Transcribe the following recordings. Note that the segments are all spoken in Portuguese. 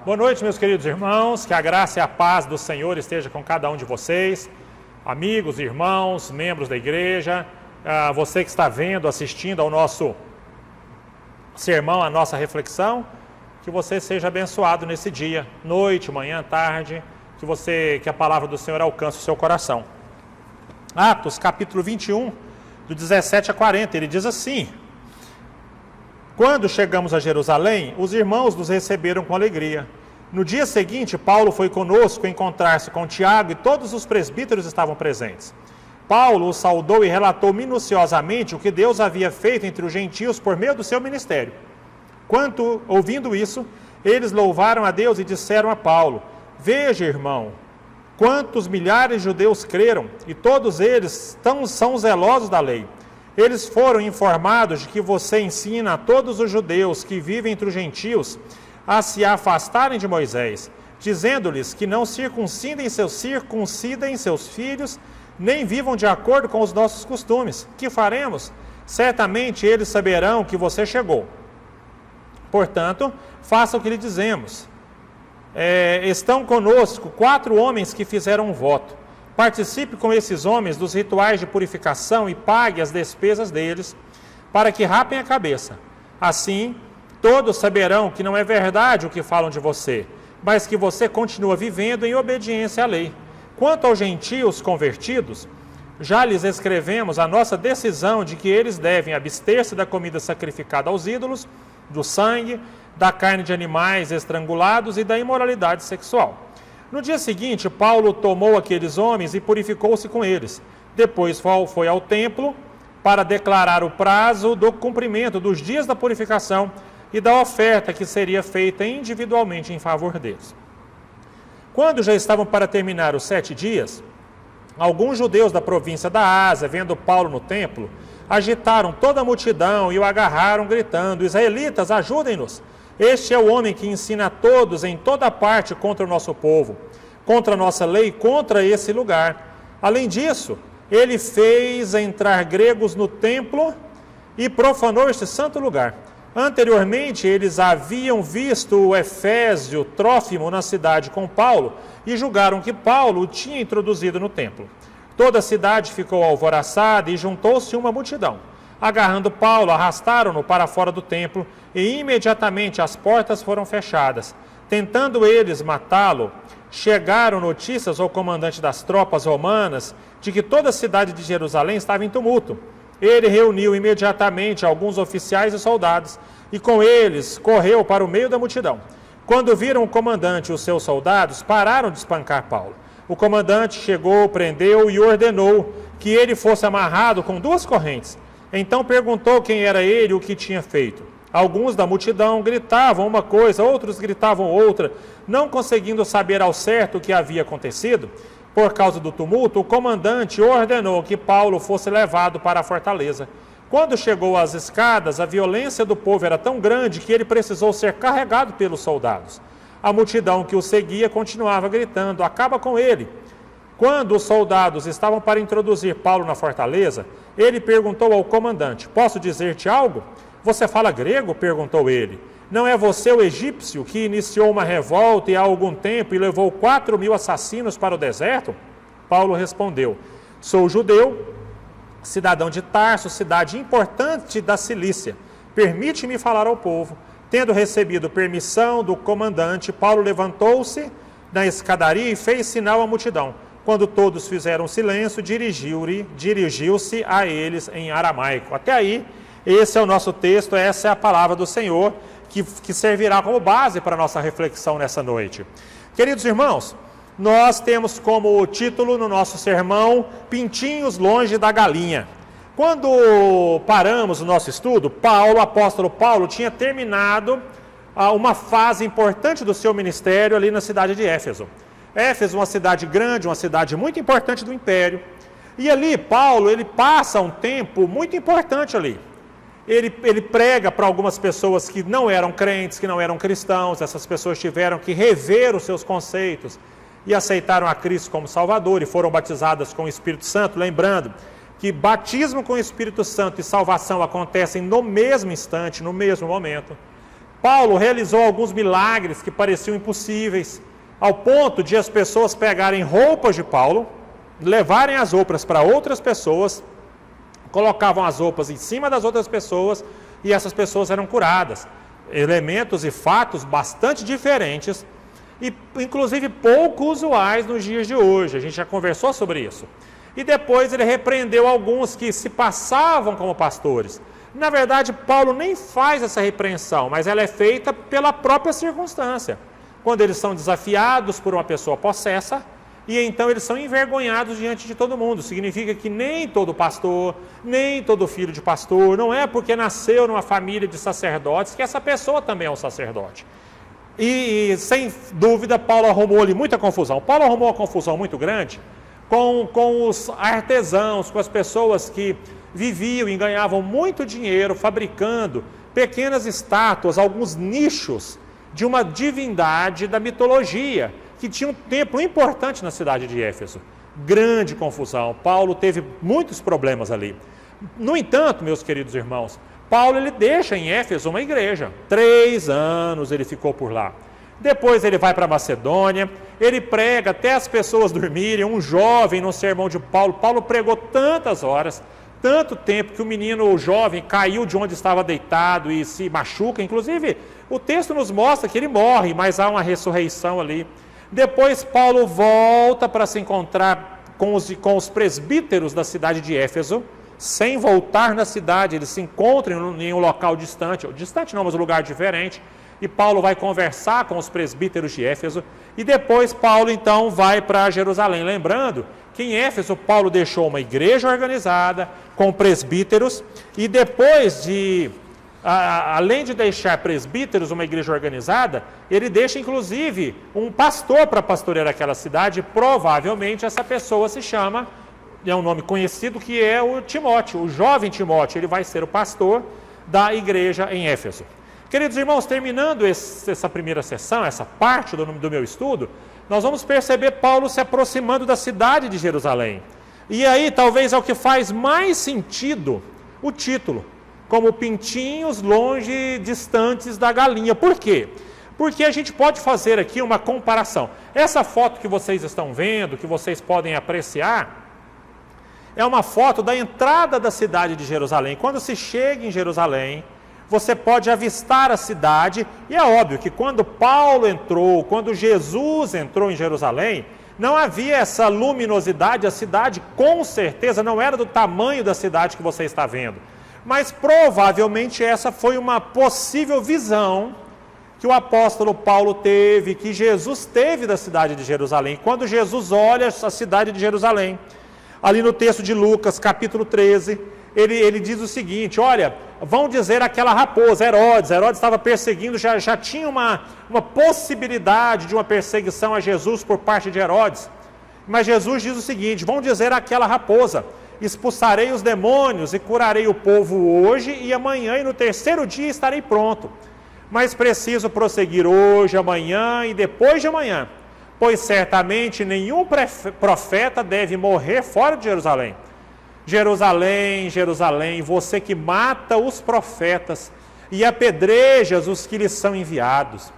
Boa noite, meus queridos irmãos, que a graça e a paz do Senhor esteja com cada um de vocês, amigos, irmãos, membros da igreja, você que está vendo, assistindo ao nosso sermão, à nossa reflexão, que você seja abençoado nesse dia, noite, manhã, tarde, que a palavra do Senhor alcance o seu coração. Atos, capítulo 21, do 17 a 40, ele diz assim: Quando chegamos a Jerusalém, os irmãos nos receberam com alegria. No dia seguinte, Paulo foi conosco encontrar-se com Tiago e todos os presbíteros estavam presentes. Paulo os saudou e relatou minuciosamente o que Deus havia feito entre os gentios por meio do seu ministério. Ouvindo isso, eles louvaram a Deus e disseram a Paulo: Veja, irmão, quantos milhares de judeus creram, e todos eles são zelosos da lei. Eles foram informados de que você ensina a todos os judeus que vivem entre os gentios a se afastarem de Moisés, dizendo-lhes que não circuncidem seus filhos, nem vivam de acordo com os nossos costumes. Que faremos? Certamente eles saberão que você chegou. Portanto, faça o que lhe dizemos. Estão conosco 4 homens que fizeram um voto. Participe com esses homens dos rituais de purificação e pague as despesas deles, para que rapem a cabeça. Assim, todos saberão que não é verdade o que falam de você, mas que você continua vivendo em obediência à lei. Quanto aos gentios convertidos, já lhes escrevemos a nossa decisão de que eles devem abster-se da comida sacrificada aos ídolos, do sangue, da carne de animais estrangulados e da imoralidade sexual. No dia seguinte, Paulo tomou aqueles homens e purificou-se com eles. Depois foi ao templo para declarar o prazo do cumprimento dos dias da purificação e da oferta que seria feita individualmente em favor deles. Quando já estavam para terminar os 7 dias, alguns judeus da província da Ásia, vendo Paulo no templo, agitaram toda a multidão e o agarraram, gritando: Israelitas, ajudem-nos! Este é o homem que ensina a todos em toda parte contra o nosso povo, contra a nossa lei, contra esse lugar. Além disso, ele fez entrar gregos no templo e profanou este santo lugar. Anteriormente, eles haviam visto o efésio Trófimo na cidade com Paulo e julgaram que Paulo o tinha introduzido no templo. Toda a cidade ficou alvoroçada e juntou-se uma multidão. Agarrando Paulo, arrastaram-no para fora do templo e imediatamente as portas foram fechadas. Tentando eles matá-lo, chegaram notícias ao comandante das tropas romanas de que toda a cidade de Jerusalém estava em tumulto. Ele reuniu imediatamente alguns oficiais e soldados e com eles correu para o meio da multidão. Quando viram o comandante e os seus soldados, pararam de espancar Paulo. O comandante chegou, prendeu e ordenou que ele fosse amarrado com 2 correntes. Então perguntou quem era ele e o que tinha feito. Alguns da multidão gritavam uma coisa, outros gritavam outra, não conseguindo saber ao certo o que havia acontecido. Por causa do tumulto, o comandante ordenou que Paulo fosse levado para a fortaleza. Quando chegou às escadas, a violência do povo era tão grande que ele precisou ser carregado pelos soldados. A multidão que o seguia continuava gritando: acaba com ele! Quando os soldados estavam para introduzir Paulo na fortaleza, ele perguntou ao comandante: posso dizer-te algo? Você fala grego? Perguntou ele. Não é você o egípcio que iniciou uma revolta e há algum tempo e levou 4.000 assassinos para o deserto? Paulo respondeu: sou judeu, cidadão de Tarso, cidade importante da Cilícia. Permite-me falar ao povo. Tendo recebido permissão do comandante, Paulo levantou-se na escadaria e fez sinal à multidão. Quando todos fizeram silêncio, dirigiu-se a eles em aramaico. Até aí, esse é o nosso texto, essa é a palavra do Senhor, que servirá como base para a nossa reflexão nessa noite. Queridos irmãos, nós temos como título no nosso sermão: Pintinhos longe da galinha. Quando paramos o nosso estudo, o apóstolo Paulo tinha terminado uma fase importante do seu ministério ali na cidade de Éfeso. Éfeso, uma cidade grande, uma cidade muito importante do império. E ali, Paulo, ele passa um tempo muito importante ali. Ele prega para algumas pessoas que não eram crentes, que não eram cristãos. Essas pessoas tiveram que rever os seus conceitos e aceitaram a Cristo como Salvador e foram batizadas com o Espírito Santo. Lembrando que batismo com o Espírito Santo e salvação acontecem no mesmo instante, no mesmo momento. Paulo realizou alguns milagres que pareciam impossíveis, ao ponto de as pessoas pegarem roupas de Paulo, levarem as roupas para outras pessoas, colocavam as roupas em cima das outras pessoas e essas pessoas eram curadas. Elementos e fatos bastante diferentes e inclusive pouco usuais nos dias de hoje. A gente já conversou sobre isso. E depois ele repreendeu alguns que se passavam como pastores. Na verdade, Paulo nem faz essa repreensão, mas ela é feita pela própria circunstância. Quando eles são desafiados por uma pessoa possessa, e então eles são envergonhados diante de todo mundo. Significa que nem todo pastor, nem todo filho de pastor, não é porque nasceu numa família de sacerdotes que essa pessoa também é um sacerdote. E sem dúvida, Paulo arrumou ali muita confusão. Paulo arrumou uma confusão muito grande com os artesãos, com as pessoas que viviam e ganhavam muito dinheiro fabricando pequenas estátuas, alguns nichos de uma divindade da mitologia, que tinha um templo importante na cidade de Éfeso. Grande confusão. Paulo teve muitos problemas ali. No entanto, meus queridos irmãos, Paulo ele deixa em Éfeso uma igreja. 3 anos ele ficou por lá. Depois ele vai para Macedônia, ele prega até as pessoas dormirem. Um jovem no sermão de Paulo, Paulo pregou tantas horas, tanto tempo que o menino, o jovem, caiu de onde estava deitado e se machuca. Inclusive, o texto nos mostra que ele morre, mas há uma ressurreição ali. Depois Paulo volta para se encontrar com os presbíteros da cidade de Éfeso. Sem voltar na cidade, eles se encontram em um local distante, distante não, mas um lugar diferente. E Paulo vai conversar com os presbíteros de Éfeso. E depois Paulo então vai para Jerusalém. Lembrando que em Éfeso Paulo deixou uma igreja organizada com presbíteros. E depois de, além de deixar presbíteros, uma igreja organizada, ele deixa inclusive um pastor para pastorear aquela cidade. Provavelmente essa pessoa se chama, é um nome conhecido, que é o Timóteo, o jovem Timóteo. Ele vai ser o pastor da igreja em Éfeso. Queridos irmãos, terminando essa primeira sessão, essa parte do meu estudo, nós vamos perceber Paulo se aproximando da cidade de Jerusalém. E aí talvez é o que faz mais sentido o título, como pintinhos longe distantes da galinha. Por quê? Porque a gente pode fazer aqui uma comparação. Essa foto que vocês estão vendo, que vocês podem apreciar, é uma foto da entrada da cidade de Jerusalém. Quando se chega em Jerusalém, você pode avistar a cidade, e é óbvio que quando Paulo entrou, quando Jesus entrou em Jerusalém, não havia essa luminosidade, a cidade com certeza não era do tamanho da cidade que você está vendo, mas provavelmente essa foi uma possível visão que o apóstolo Paulo teve, que Jesus teve da cidade de Jerusalém. Quando Jesus olha a cidade de Jerusalém, ali no texto de Lucas, capítulo 13, ele diz o seguinte: olha, vão dizer aquela raposa, Herodes estava perseguindo, já tinha uma possibilidade de uma perseguição a Jesus por parte de Herodes, mas Jesus diz o seguinte: vão dizer aquela raposa, expulsarei os demônios e curarei o povo hoje e amanhã, e no terceiro dia estarei pronto, mas preciso prosseguir hoje, amanhã e depois de amanhã, pois certamente nenhum profeta deve morrer fora de Jerusalém. Jerusalém, Jerusalém, você que mata os profetas e apedrejas os que lhes são enviados.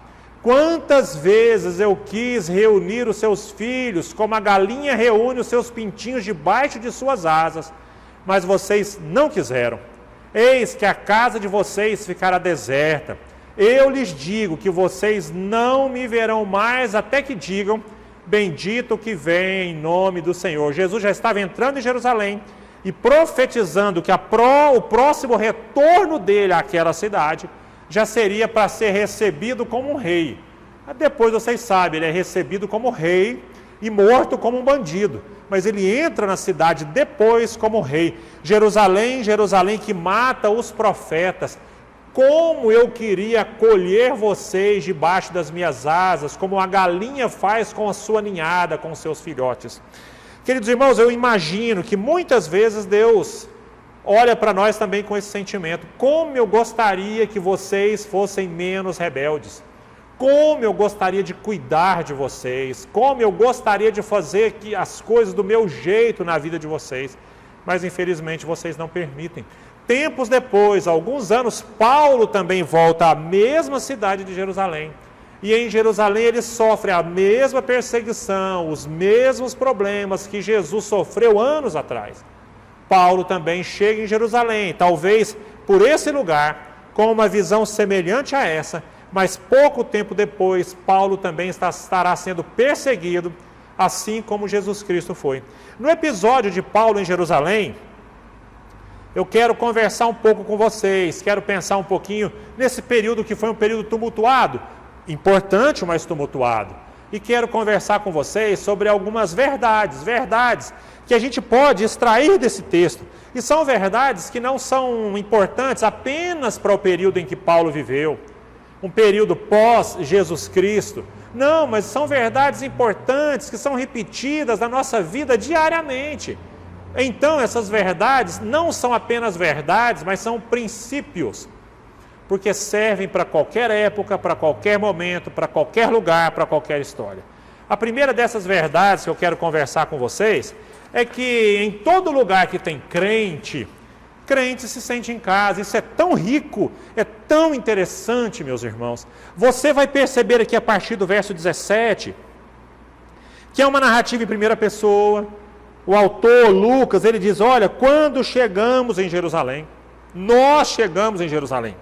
Quantas vezes eu quis reunir os seus filhos, como a galinha reúne os seus pintinhos debaixo de suas asas, mas vocês não quiseram. Eis que a casa de vocês ficará deserta. Eu lhes digo que vocês não me verão mais até que digam: bendito o que vem em nome do Senhor. Jesus já estava entrando em Jerusalém e profetizando que o próximo retorno dele àquela cidade já seria para ser recebido como um rei. Depois vocês sabem, ele é recebido como rei e morto como um bandido, mas ele entra na cidade depois como rei. Jerusalém, Jerusalém, que mata os profetas, como eu queria acolher vocês debaixo das minhas asas, como a galinha faz com a sua ninhada, com os seus filhotes. Queridos irmãos, eu imagino que muitas vezes Deus olha para nós também com esse sentimento. Como eu gostaria que vocês fossem menos rebeldes. Como eu gostaria de cuidar de vocês. Como eu gostaria de fazer as coisas do meu jeito na vida de vocês. Mas infelizmente vocês não permitem. Tempos depois, alguns anos, Paulo também volta à mesma cidade de Jerusalém. E em Jerusalém ele sofre a mesma perseguição, os mesmos problemas que Jesus sofreu anos atrás. Paulo também chega em Jerusalém, talvez por esse lugar, com uma visão semelhante a essa, mas pouco tempo depois, Paulo também estará sendo perseguido, assim como Jesus Cristo foi. No episódio de Paulo em Jerusalém, eu quero conversar um pouco com vocês, quero pensar um pouquinho nesse período que foi um período tumultuado, importante, mas tumultuado. E quero conversar com vocês sobre algumas verdades que a gente pode extrair desse texto. E são verdades que não são importantes apenas para o período em que Paulo viveu, um período pós-Jesus Cristo. Não, mas são verdades importantes que são repetidas na nossa vida diariamente. Então, essas verdades não são apenas verdades, mas são princípios, porque servem para qualquer época, para qualquer momento, para qualquer lugar, para qualquer história. A primeira dessas verdades que eu quero conversar com vocês é que em todo lugar que tem crente se sente em casa. Isso é tão rico, é tão interessante, meus irmãos. Você vai perceber aqui a partir do verso 17, que é uma narrativa em primeira pessoa. O autor, Lucas, ele diz, olha, quando chegamos em Jerusalém, nós chegamos em Jerusalém.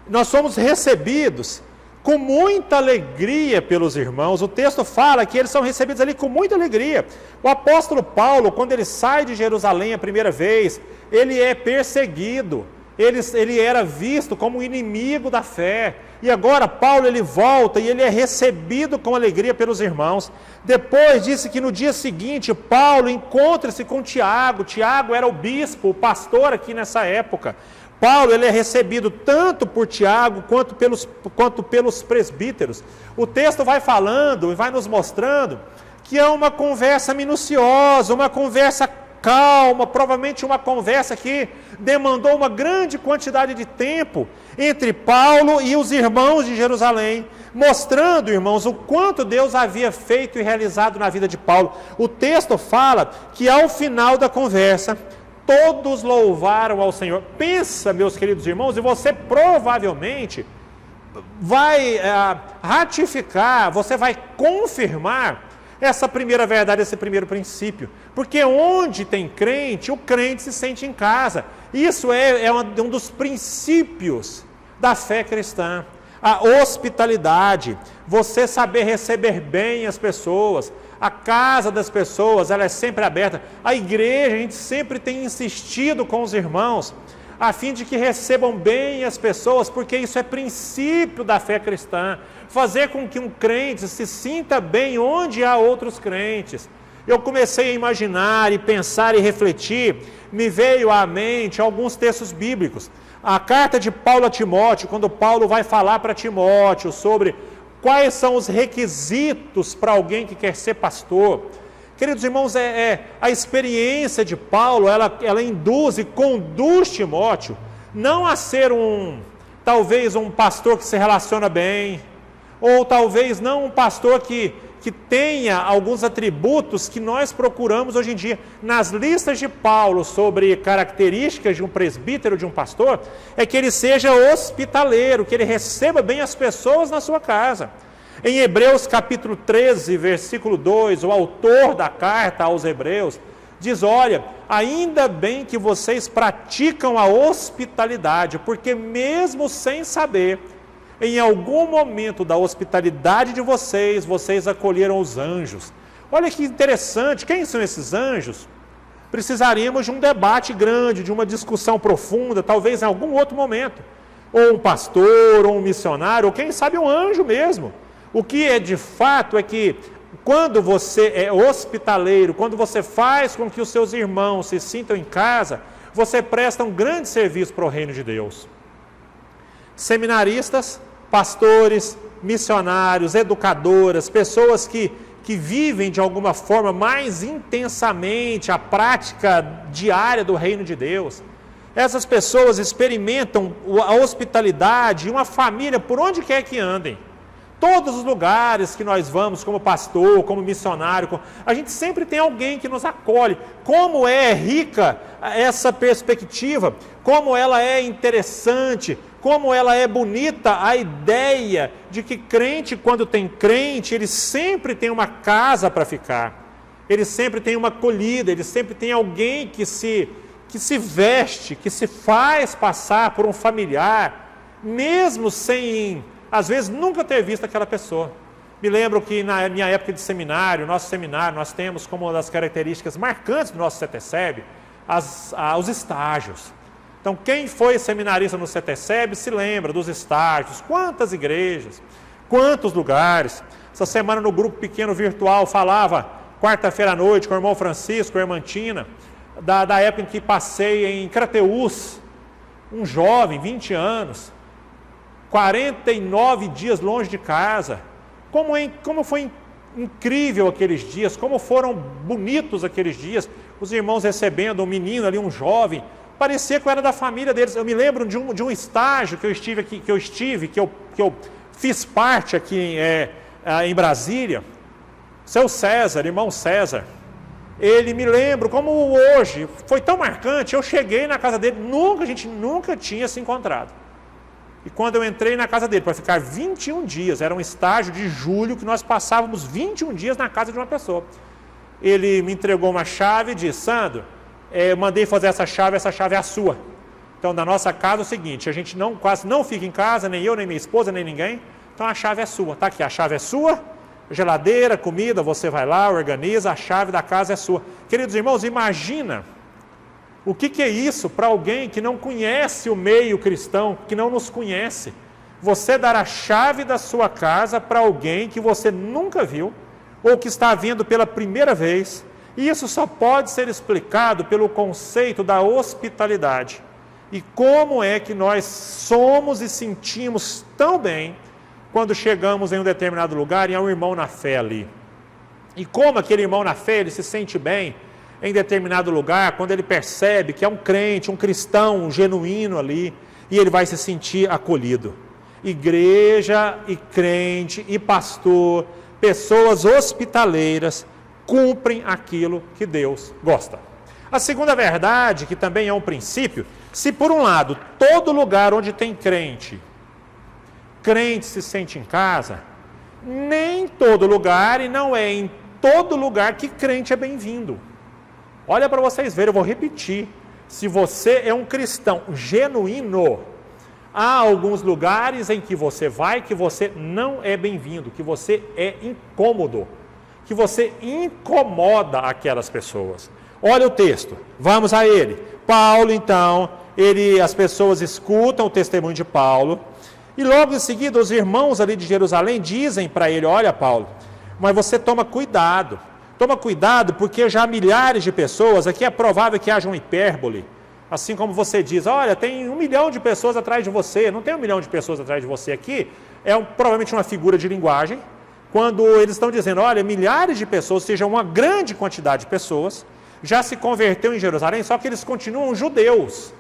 Nós somos recebidos com muita alegria pelos irmãos. O texto fala que eles são recebidos ali com muita alegria. O apóstolo Paulo, quando ele sai de Jerusalém a primeira vez, ele é perseguido. Ele era visto como um inimigo da fé. E agora Paulo ele volta e ele é recebido com alegria pelos irmãos. Depois disse que no dia seguinte Paulo encontra-se com Tiago. Tiago era o bispo, o pastor aqui nessa época. Paulo ele é recebido tanto por Tiago quanto pelos presbíteros. O texto vai falando e vai nos mostrando que é uma conversa minuciosa, uma conversa calma, provavelmente uma conversa que demandou uma grande quantidade de tempo entre Paulo e os irmãos de Jerusalém, mostrando, irmãos, o quanto Deus havia feito e realizado na vida de Paulo. O texto fala que ao final da conversa, todos louvaram ao Senhor. Pensa, meus queridos irmãos, e você provavelmente vai ratificar, você vai confirmar essa primeira verdade, esse primeiro princípio. Porque onde tem crente, o crente se sente em casa. Isso é um dos princípios da fé cristã. A hospitalidade, você saber receber bem as pessoas. A casa das pessoas, ela é sempre aberta. A igreja, a gente sempre tem insistido com os irmãos, a fim de que recebam bem as pessoas, porque isso é princípio da fé cristã. Fazer com que um crente se sinta bem onde há outros crentes. Eu comecei a imaginar e pensar e refletir, me veio à mente alguns textos bíblicos. A carta de Paulo a Timóteo, quando Paulo vai falar para Timóteo sobre quais são os requisitos para alguém que quer ser pastor. Queridos irmãos, a experiência de Paulo, ela induz e conduz Timóteo, não a ser talvez um pastor que se relaciona bem, ou talvez não um pastor que tenha alguns atributos que nós procuramos hoje em dia. Nas listas de Paulo sobre características de um presbítero, de um pastor, é que ele seja hospitaleiro, que ele receba bem as pessoas na sua casa. Em Hebreus capítulo 13, versículo 2, o autor da carta aos Hebreus diz, olha, ainda bem que vocês praticam a hospitalidade, porque mesmo sem saber, em algum momento da hospitalidade de vocês acolheram os anjos. Olha que interessante, quem são esses anjos? Precisaríamos de um debate grande, de uma discussão profunda, talvez em algum outro momento. Ou um pastor, ou um missionário, ou quem sabe um anjo mesmo. O que é de fato é que quando você é hospitaleiro, quando você faz com que os seus irmãos se sintam em casa, você presta um grande serviço para o reino de Deus. Seminaristas, pastores, missionários, educadoras, pessoas que vivem de alguma forma mais intensamente a prática diária do reino de Deus. Essas pessoas experimentam a hospitalidade e uma família por onde quer que andem. todos os lugares que nós vamos, como pastor, como missionário, a gente sempre tem alguém que nos acolhe. Como é rica essa perspectiva, como ela é interessante, como ela é bonita a ideia de que crente, quando tem crente, ele sempre tem uma casa para ficar, ele sempre tem uma acolhida, ele sempre tem alguém que se veste, que se faz passar por um familiar, mesmo sem, às vezes, nunca ter visto aquela pessoa. Me lembro que na minha época de seminário, nosso seminário, nós temos como uma das características marcantes do nosso CETESEB, os estágios. Então, quem foi seminarista no CETESEB se lembra dos estágios, quantas igrejas, quantos lugares. Essa semana no grupo pequeno virtual falava, quarta-feira à noite, com o irmão Francisco, com a irmã Tina, da época em que passei em Crateús, um jovem, 20 anos, 49 dias longe de casa. Como foi incrível aqueles dias, como foram bonitos aqueles dias, os irmãos recebendo um menino ali, um jovem, parecia que eu era da família deles. Eu me lembro de um estágio que eu fiz parte aqui em Brasília. Seu César, irmão César, ele me lembro como hoje, foi tão marcante, eu cheguei na casa dele, a gente nunca tinha se encontrado. E quando eu entrei na casa dele, para ficar 21 dias, era um estágio de julho que nós passávamos 21 dias na casa de uma pessoa. Ele me entregou uma chave e disse, Sandro, eu mandei fazer essa chave é a sua. Então, na nossa casa é o seguinte, a gente quase não fica em casa, nem eu, nem minha esposa, nem ninguém, então a chave é sua, tá aqui, a chave é sua, geladeira, comida, você vai lá, organiza, a chave da casa é sua. Queridos irmãos, imagina o que é isso para alguém que não conhece o meio cristão, que não nos conhece. Você dar a chave da sua casa para alguém que você nunca viu, ou que está vendo pela primeira vez, e isso só pode ser explicado pelo conceito da hospitalidade. E como é que nós somos e sentimos tão bem quando chegamos em um determinado lugar e há um irmão na fé ali. E como aquele irmão na fé, ele se sente bem em determinado lugar, quando ele percebe que é um crente, um cristão, um genuíno ali, e ele vai se sentir acolhido. Igreja e crente e pastor, pessoas hospitaleiras, cumprem aquilo que Deus gosta. A segunda verdade, que também é um princípio, se por um lado, todo lugar onde tem crente se sente em casa, nem todo lugar, e não é em todo lugar que crente é bem-vindo. Olha para vocês verem, eu vou repetir. Se você é um cristão genuíno, há alguns lugares em que você vai que você não é bem-vindo, que você é incômodo, que você incomoda aquelas pessoas. Olha o texto, vamos a ele. Paulo, então, as pessoas escutam o testemunho de Paulo, e logo em seguida os irmãos ali de Jerusalém dizem para ele, olha Paulo, mas você toma cuidado porque já há milhares de pessoas, aqui é provável que haja uma hipérbole, assim como você diz, olha, tem 1 milhão de pessoas atrás de você, não tem 1 milhão de pessoas atrás de você aqui, provavelmente uma figura de linguagem, quando eles estão dizendo, olha, milhares de pessoas, ou seja, uma grande quantidade de pessoas, já se converteu em Jerusalém, só que eles continuam judeus,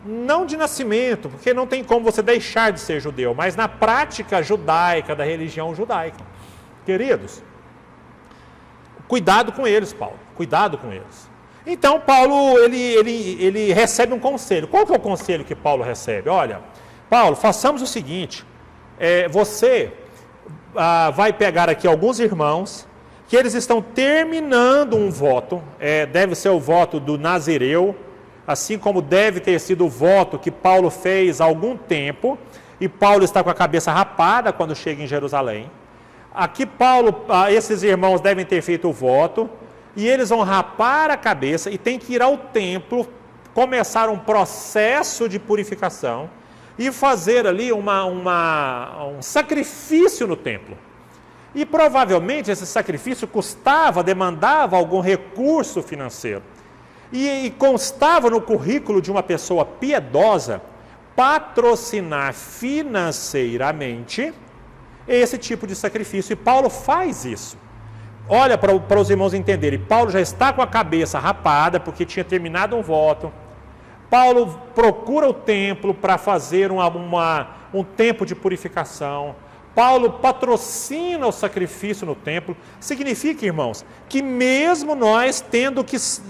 não de nascimento, porque não tem como você deixar de ser judeu, mas na prática judaica, da religião judaica. Queridos, cuidado com eles, Paulo, cuidado com eles. Então, Paulo, ele recebe um conselho. Qual que é o conselho que Paulo recebe? Olha, Paulo, façamos o seguinte, você vai pegar aqui alguns irmãos, que eles estão terminando um voto, deve ser o voto do Nazireu, assim como deve ter sido o voto que Paulo fez há algum tempo, e Paulo está com a cabeça rapada quando chega em Jerusalém. Aqui esses irmãos devem ter feito o voto, e eles vão rapar a cabeça e tem que ir ao templo, começar um processo de purificação e fazer ali um sacrifício no templo. E provavelmente esse sacrifício demandava algum recurso financeiro. E constava no currículo de uma pessoa piedosa patrocinar financeiramente esse tipo de sacrifício. E Paulo faz isso. Olha para os irmãos entenderem, Paulo já está com a cabeça rapada, porque tinha terminado um voto. Paulo procura o templo para fazer um tempo de purificação. Paulo patrocina o sacrifício no templo. Significa, irmãos, que mesmo nós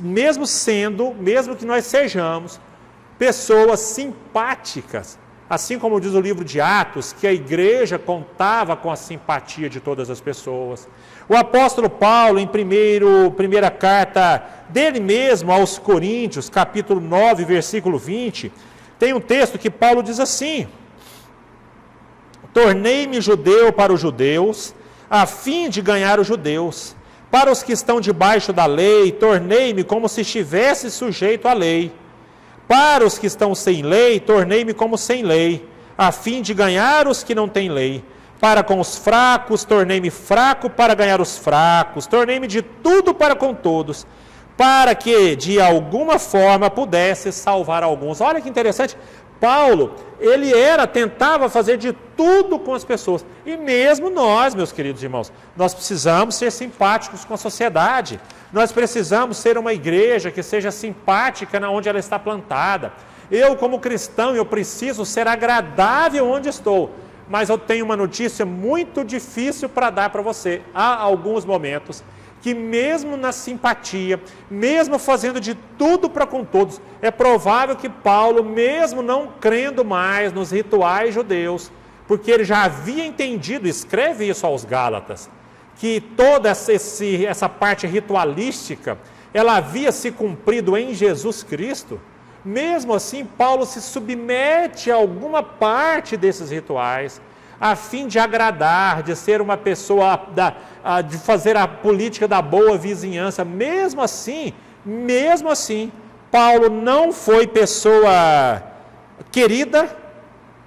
mesmo que nós sejamos pessoas simpáticas, assim como diz o livro de Atos, que a igreja contava com a simpatia de todas as pessoas. O apóstolo Paulo, em primeira carta dele mesmo aos Coríntios, capítulo 9, versículo 20, tem um texto que Paulo diz assim: tornei-me judeu para os judeus, a fim de ganhar os judeus. Para os que estão debaixo da lei, tornei-me como se estivesse sujeito à lei. Para os que estão sem lei, tornei-me como sem lei, a fim de ganhar os que não têm lei. Para com os fracos, tornei-me fraco para ganhar os fracos. Tornei-me de tudo para com todos, para que de alguma forma pudesse salvar alguns. Olha que interessante. Paulo, ele tentava fazer de tudo com as pessoas. E mesmo nós, meus queridos irmãos, nós precisamos ser simpáticos com a sociedade. Nós precisamos ser uma igreja que seja simpática na onde ela está plantada. Eu, como cristão, eu preciso ser agradável onde estou. Mas eu tenho uma notícia muito difícil para dar para você. Há alguns momentos que mesmo na simpatia, mesmo fazendo de tudo para com todos, é provável que Paulo, mesmo não crendo mais nos rituais judeus, porque ele já havia entendido, escreve isso aos Gálatas, que toda essa parte ritualística, ela havia se cumprido em Jesus Cristo. Mesmo assim, Paulo se submete a alguma parte desses rituais, a fim de agradar, de ser uma pessoa, de fazer a política da boa vizinhança. Mesmo assim, Paulo não foi pessoa querida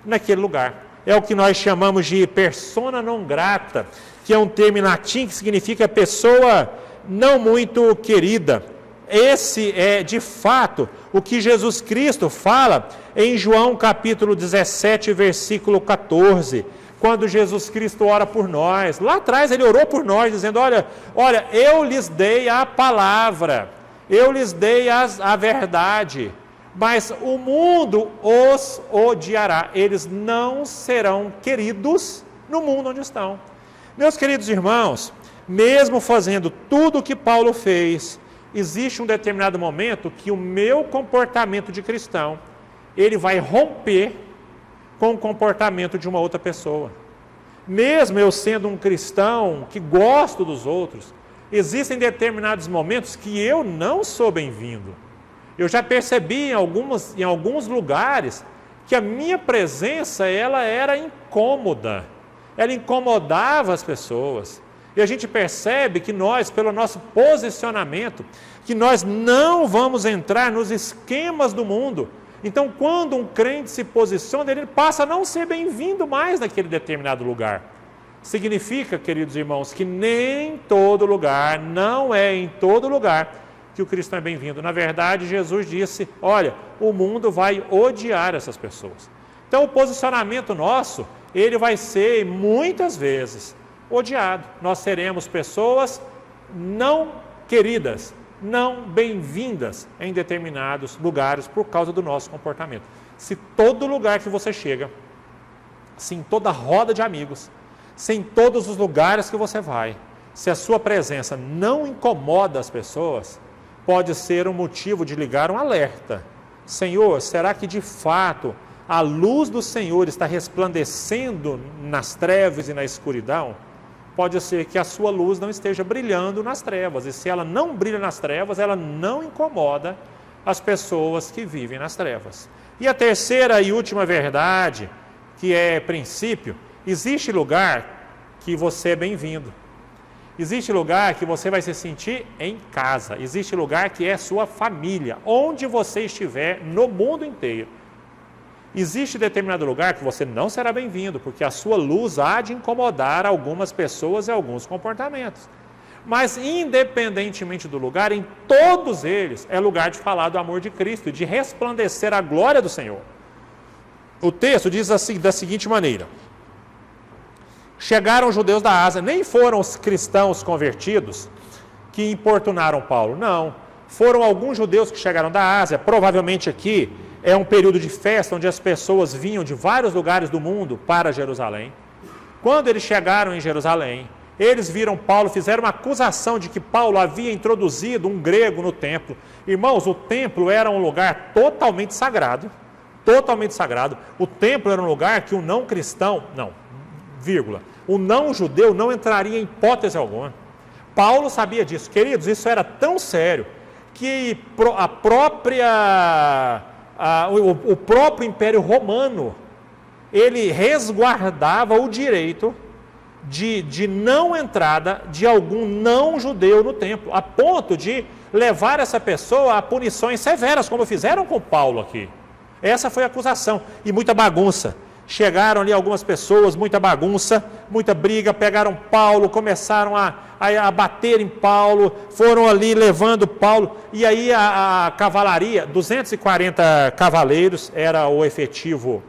naquele lugar. É o que nós chamamos de persona non grata, que é um termo em latim que significa pessoa não muito querida. Esse é, de fato, o que Jesus Cristo fala em João capítulo 17, versículo 14, quando Jesus Cristo ora por nós. Lá atrás ele orou por nós, dizendo, olha, eu lhes dei a palavra, eu lhes dei a verdade, mas o mundo os odiará, eles não serão queridos no mundo onde estão. Meus queridos irmãos, mesmo fazendo tudo o que Paulo fez, existe um determinado momento que o meu comportamento de cristão, ele vai romper com o comportamento de uma outra pessoa. Mesmo eu sendo um cristão que gosto dos outros, existem determinados momentos que eu não sou bem-vindo. Eu já percebi em alguns lugares que a minha presença ela era incômoda, ela incomodava as pessoas. E a gente percebe que nós, pelo nosso posicionamento, que nós não vamos entrar nos esquemas do mundo. Então, quando um crente se posiciona, ele passa a não ser bem-vindo mais naquele determinado lugar. Significa, queridos irmãos, que nem todo lugar, não é em todo lugar que o cristão é bem-vindo. Na verdade, Jesus disse, olha, o mundo vai odiar essas pessoas. Então, o posicionamento nosso, ele vai ser, muitas vezes, odiado. Nós seremos pessoas não queridas, não bem-vindas em determinados lugares por causa do nosso comportamento. Se todo lugar que você chega, se em toda roda de amigos, se em todos os lugares que você vai, se a sua presença não incomoda as pessoas, pode ser um motivo de ligar um alerta. Senhor, será que de fato a luz do Senhor está resplandecendo nas trevas e na escuridão? Pode ser que a sua luz não esteja brilhando nas trevas, e se ela não brilha nas trevas, ela não incomoda as pessoas que vivem nas trevas. E a terceira e última verdade, que é princípio, existe lugar que você é bem-vindo. Existe lugar que você vai se sentir em casa. Existe lugar que é sua família, onde você estiver no mundo inteiro. Existe determinado lugar que você não será bem-vindo, porque a sua luz há de incomodar algumas pessoas e alguns comportamentos. Mas, independentemente do lugar, em todos eles, é lugar de falar do amor de Cristo, de resplandecer a glória do Senhor. O texto diz assim, da seguinte maneira: chegaram os judeus da Ásia, nem foram os cristãos convertidos que importunaram Paulo, não. Foram alguns judeus que chegaram da Ásia, provavelmente aqui, é um período de festa onde as pessoas vinham de vários lugares do mundo para Jerusalém. Quando eles chegaram em Jerusalém, eles viram Paulo, fizeram uma acusação de que Paulo havia introduzido um grego no templo. Irmãos, o templo era um lugar totalmente sagrado. Totalmente sagrado. O templo era um lugar que o não cristão, o não judeu não entraria em hipótese alguma. Paulo sabia disso. Queridos, isso era tão sério que o próprio Império Romano, ele resguardava o direito de não entrada de algum não judeu no templo, a ponto de levar essa pessoa a punições severas, como fizeram com Paulo aqui. Essa foi a acusação, e muita bagunça. Chegaram ali algumas pessoas, muita bagunça, muita briga, pegaram Paulo, começaram a bater em Paulo, foram ali levando Paulo, e aí a cavalaria, 240 cavaleiros era o efetivo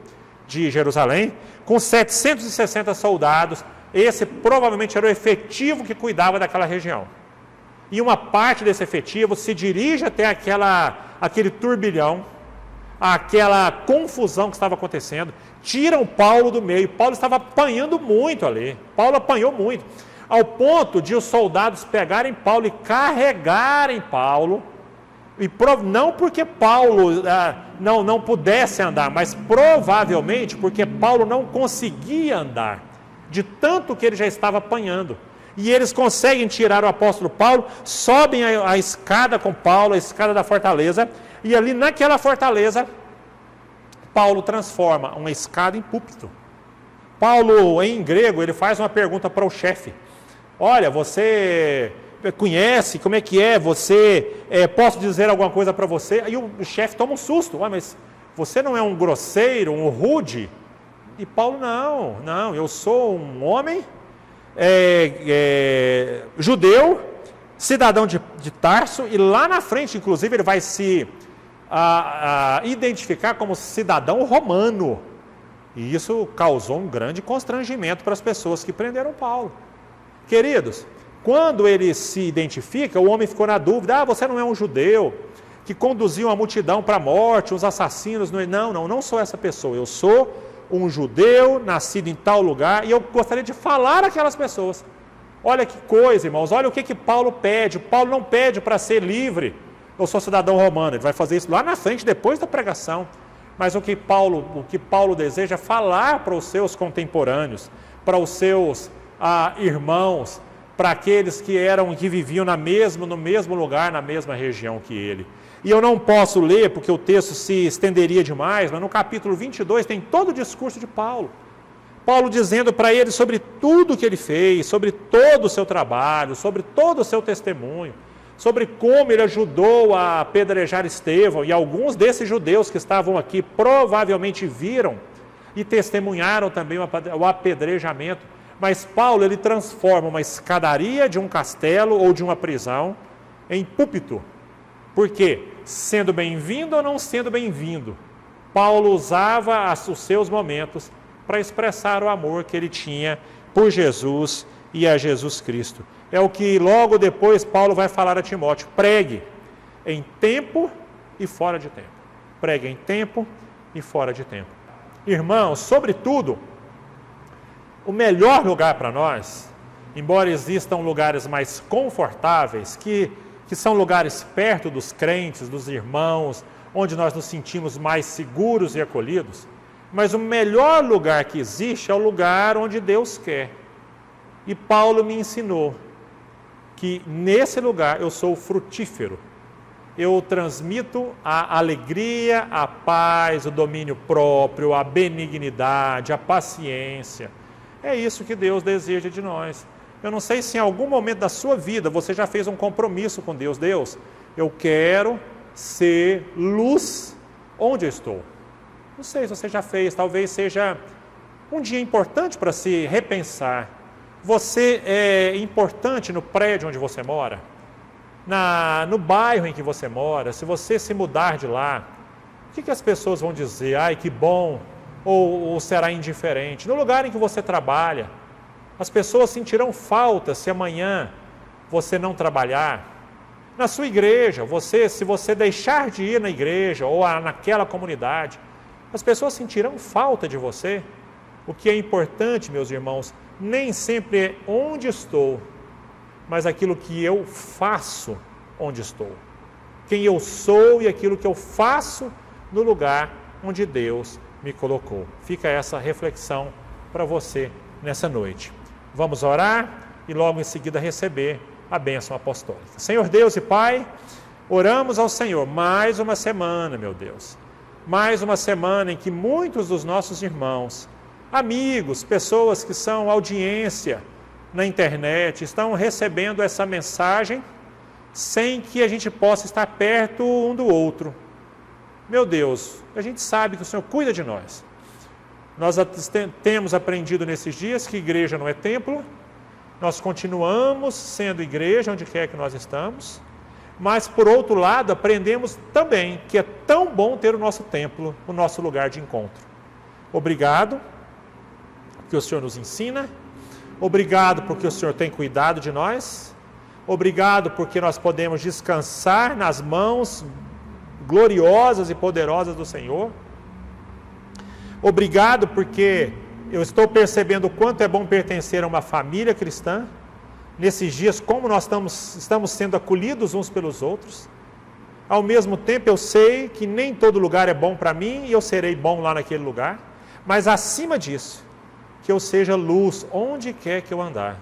de Jerusalém, com 760 soldados. Esse provavelmente era o efetivo que cuidava daquela região. E uma parte desse efetivo se dirige até aquele turbilhão, aquela confusão que estava acontecendo, tiram Paulo do meio. Paulo estava apanhando muito ali. Paulo apanhou muito, ao ponto de os soldados pegarem Paulo e carregarem Paulo, e não porque Paulo não pudesse andar, mas provavelmente porque Paulo não conseguia andar, de tanto que ele já estava apanhando. E eles conseguem tirar o apóstolo Paulo, sobem a escada com Paulo, a escada da fortaleza, e ali naquela fortaleza, Paulo transforma uma escada em púlpito. Paulo, em grego, ele faz uma pergunta para o chefe. Olha, você conhece, como é que é? Posso dizer alguma coisa para você? Aí o chefe toma um susto. Mas você não é um grosseiro, um rude? E Paulo, não, eu sou um homem judeu, cidadão de Tarso, e lá na frente, inclusive, ele vai se identificar como cidadão romano. E isso causou um grande constrangimento para as pessoas que prenderam Paulo. Queridos, quando ele se identifica, o homem ficou na dúvida: você não é um judeu que conduziu a multidão para a morte, os assassinos? Não sou essa pessoa, eu sou um judeu, nascido em tal lugar, e eu gostaria de falar àquelas pessoas. Olha que coisa, irmãos, olha o que Paulo pede. Paulo não pede para ser livre, eu sou cidadão romano, ele vai fazer isso lá na frente, depois da pregação. Mas o que Paulo deseja é falar para os seus contemporâneos, para os seus irmãos, para aqueles que viviam no mesmo lugar, na mesma região que ele. E eu não posso ler, porque o texto se estenderia demais, mas no capítulo 22 tem todo o discurso de Paulo. Paulo dizendo para ele sobre tudo que ele fez, sobre todo o seu trabalho, sobre todo o seu testemunho, sobre como ele ajudou a apedrejar Estevão, e alguns desses judeus que estavam aqui provavelmente viram e testemunharam também o apedrejamento. Mas Paulo, ele transforma uma escadaria de um castelo ou de uma prisão em púlpito. Por quê? Sendo bem-vindo ou não sendo bem-vindo, Paulo usava os seus momentos para expressar o amor que ele tinha por Jesus e a Jesus Cristo. É o que logo depois Paulo vai falar a Timóteo: pregue em tempo e fora de tempo. Pregue em tempo e fora de tempo. Irmãos, sobretudo, o melhor lugar para nós, embora existam lugares mais confortáveis, que são lugares perto dos crentes, dos irmãos, onde nós nos sentimos mais seguros e acolhidos, mas o melhor lugar que existe é o lugar onde Deus quer. E Paulo me ensinou que nesse lugar eu sou frutífero. Eu transmito a alegria, a paz, o domínio próprio, a benignidade, a paciência. É isso que Deus deseja de nós. Eu não sei se em algum momento da sua vida você já fez um compromisso com Deus. Deus, eu quero ser luz onde eu estou. Não sei se você já fez, talvez seja um dia importante para se repensar. Você é importante no prédio onde você mora? No bairro em que você mora? Se você se mudar de lá, o que as pessoas vão dizer? Ai, que bom! Ou será indiferente? No lugar em que você trabalha, as pessoas sentirão falta se amanhã você não trabalhar. Na sua igreja, se você deixar de ir na igreja ou naquela comunidade, as pessoas sentirão falta de você. O que é importante, meus irmãos, nem sempre é onde estou, mas aquilo que eu faço onde estou. Quem eu sou e aquilo que eu faço no lugar onde Deus me colocou. Fica essa reflexão para você nessa noite. Vamos orar e logo em seguida receber a bênção apostólica. Senhor Deus e Pai, oramos ao Senhor mais uma semana, meu Deus. Mais uma semana em que muitos dos nossos irmãos, amigos, pessoas que são audiência na internet, estão recebendo essa mensagem sem que a gente possa estar perto um do outro. Meu Deus, a gente sabe que o Senhor cuida de nós. Nós temos aprendido nesses dias que igreja não é templo, nós continuamos sendo igreja onde quer que nós estamos, mas por outro lado aprendemos também que é tão bom ter o nosso templo, o nosso lugar de encontro. Obrigado, porque o Senhor nos ensina, obrigado porque o Senhor tem cuidado de nós, obrigado porque nós podemos descansar nas mãos gloriosas e poderosas do Senhor. Obrigado porque eu estou percebendo o quanto é bom pertencer a uma família cristã. Nesses dias, como nós estamos sendo acolhidos uns pelos outros. Ao mesmo tempo, eu sei que nem todo lugar é bom para mim e eu serei bom lá naquele lugar. Mas acima disso, que eu seja luz onde quer que eu andar.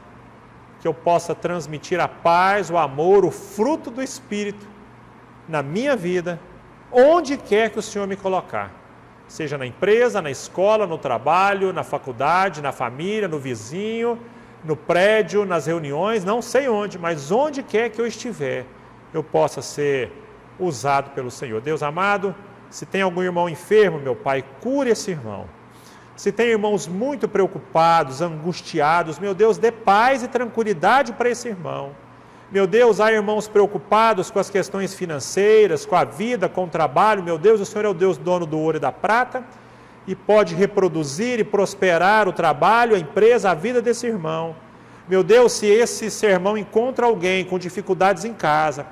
Que eu possa transmitir a paz, o amor, o fruto do Espírito na minha vida, onde quer que o Senhor me colocar. Seja na empresa, na escola, no trabalho, na faculdade, na família, no vizinho, no prédio, nas reuniões, não sei onde, mas onde quer que eu estiver, eu possa ser usado pelo Senhor. Deus amado, se tem algum irmão enfermo, meu Pai, cure esse irmão. Se tem irmãos muito preocupados, angustiados, meu Deus, dê paz e tranquilidade para esse irmão. Meu Deus, há irmãos preocupados com as questões financeiras, com a vida, com o trabalho. Meu Deus, o Senhor é o Deus dono do ouro e da prata e pode reproduzir e prosperar o trabalho, a empresa, a vida desse irmão. Meu Deus, se esse irmão encontra alguém com dificuldades em casa,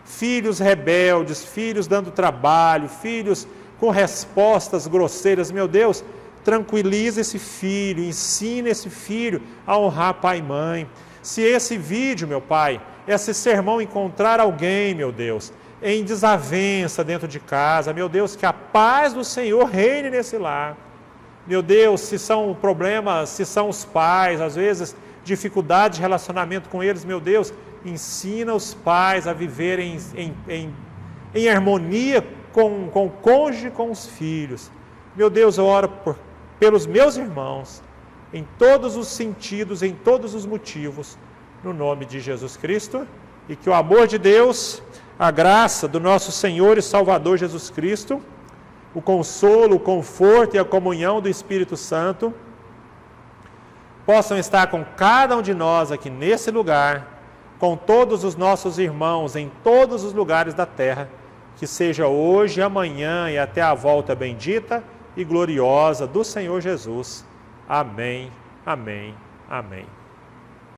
filhos rebeldes, filhos dando trabalho, filhos com respostas grosseiras, meu Deus, tranquiliza esse filho, ensina esse filho a honrar pai e mãe. Se esse vídeo, meu Pai, esse sermão encontrar alguém, meu Deus, em desavença dentro de casa, meu Deus, que a paz do Senhor reine nesse lar. Meu Deus, se são problemas, se são os pais, às vezes dificuldade de relacionamento com eles, meu Deus, ensina os pais a viverem em harmonia com o cônjuge, com os filhos. Meu Deus, eu oro pelos meus irmãos, em todos os sentidos, em todos os motivos, no nome de Jesus Cristo, e que o amor de Deus, a graça do nosso Senhor e Salvador Jesus Cristo, o consolo, o conforto e a comunhão do Espírito Santo, possam estar com cada um de nós aqui nesse lugar, com todos os nossos irmãos em todos os lugares da terra, que seja hoje, amanhã e até a volta bendita e gloriosa do Senhor Jesus. Amém, amém, amém.